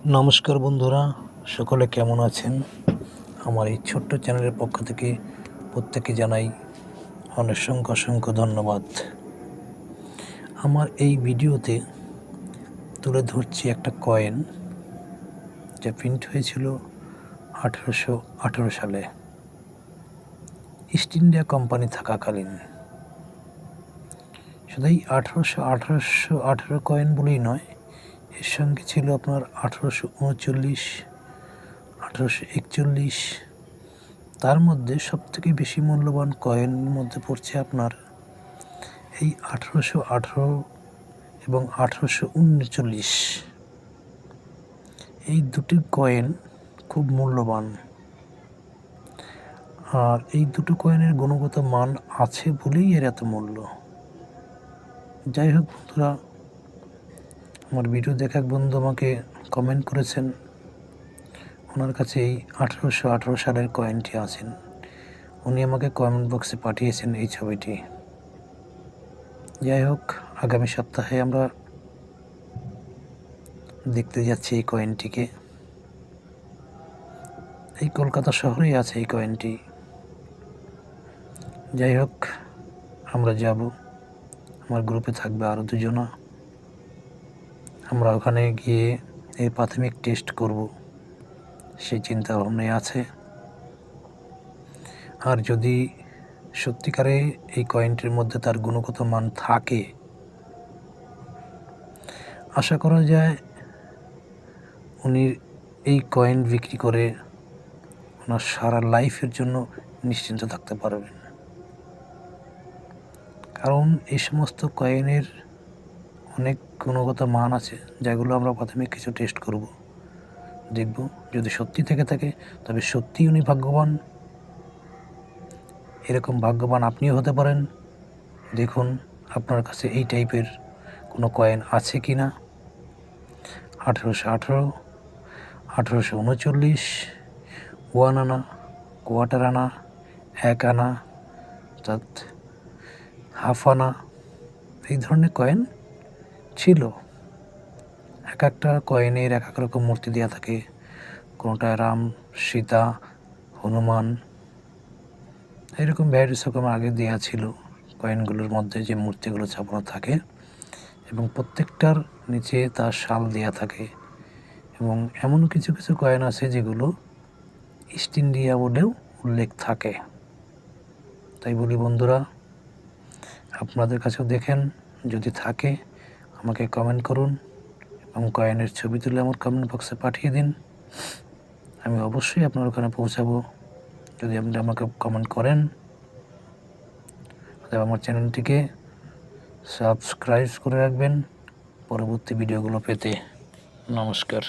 নমস্কার বন্ধুরা, সকলে কেমন আছেন? আমার এই ছোট্ট চ্যানেলের পক্ষ থেকে প্রত্যেকে জানাই অসংখ্য অসংখ্য ধন্যবাদ। আমার এই ভিডিওতে তুলে ধরছি একটা কয়েন, যা প্রিন্ট হয়েছিল 1818 সালে ইস্ট ইন্ডিয়া কোম্পানি থাকাকালীন। শুধু এই 1818 কয়েন বলেই নয়, এর সঙ্গে ছিল আপনার 1839, 1841। তার মধ্যে সবথেকে বেশি মূল্যবান কয়েনের মধ্যে পড়ছে আপনার এই 1818 এবং 1839। এই দুটি কয়েন খুব মূল্যবান, আর এই দুটো কয়েনের গুণগত মান আছে বলেই এর এত মূল্য। যাই হোক বন্ধুরা, আমার ভিডিও দেখা এক বন্ধু আমাকে কমেন্ট করেছেন, ওনার কাছে এই 1818 সালের কয়েনটি আছেন। উনি আমাকে কমেন্ট বক্সে পাঠিয়েছেন এই ছবিটি। যাই হোক, আগামী সপ্তাহে আমরা দেখতে যাচ্ছি এই কয়েনটিকে। এই কলকাতা শহরেই আছে এই কয়েনটি। যাই হোক, আমরা যাব, আমার গ্রুপে থাকবে আরও দুজনা। আমরা ওখানে গিয়ে এর প্রাথমিক টেস্ট করব, সেই চিন্তা ভাবনায় আছে। আর যদি সত্যিকারে এই কয়েনটির মধ্যে তার গুণগত মান থাকে, আশা করা যায় উনি এই কয়েন বিক্রি করে ওনার সারা লাইফের জন্য নিশ্চিন্ত থাকতে পারবেন। কারণ এই সমস্ত কয়েনের অনেক গুণগত মান আছে, যেগুলো আমরা প্রথমে কিছু টেস্ট করব, দেখব যদি সত্যি থেকে থাকে তবে সত্যিই উনি ভাগ্যবান। এরকম ভাগ্যবান আপনিও হতে পারেন। দেখুন আপনার কাছে এই টাইপের কোনো কয়েন আছে কি না। 1818, 1839, 1 আনা, কোয়ার্টার আনা, 1 আনা, অর্থাৎ হাফ আনা, এই ধরনের কয়েন ছিল। এক একটা কয়েনের এক এক রকম মূর্তি দেওয়া থাকে। কোনোটায় রাম, সীতা, হনুমান, এরকম ভ্যারাইটিস রকম আগে দেওয়া ছিল কয়েনগুলোর মধ্যে যে মূর্তিগুলো ছাপানো থাকে, এবং প্রত্যেকটার নিচে তার সাল দেওয়া থাকে। এবং এমন কিছু কিছু কয়েন আছে যেগুলো ইস্ট ইন্ডিয়া বলেও উল্লেখ থাকে। তাই বলি বন্ধুরা, আপনাদের কাছেও দেখেন, যদি থাকে আমাকে কমেন্ট করুন এবং কয়েনের ছবি তুলে আমার কমেন্ট বক্সে পাঠিয়ে দিন। আমি অবশ্যই আপনার ওখানে পৌঁছাবো যদি আপনি আমাকে কমেন্ট করেন। আমার চ্যানেলটিকে সাবস্ক্রাইব করে রাখবেন পরবর্তী ভিডিওগুলো পেতে। নমস্কার।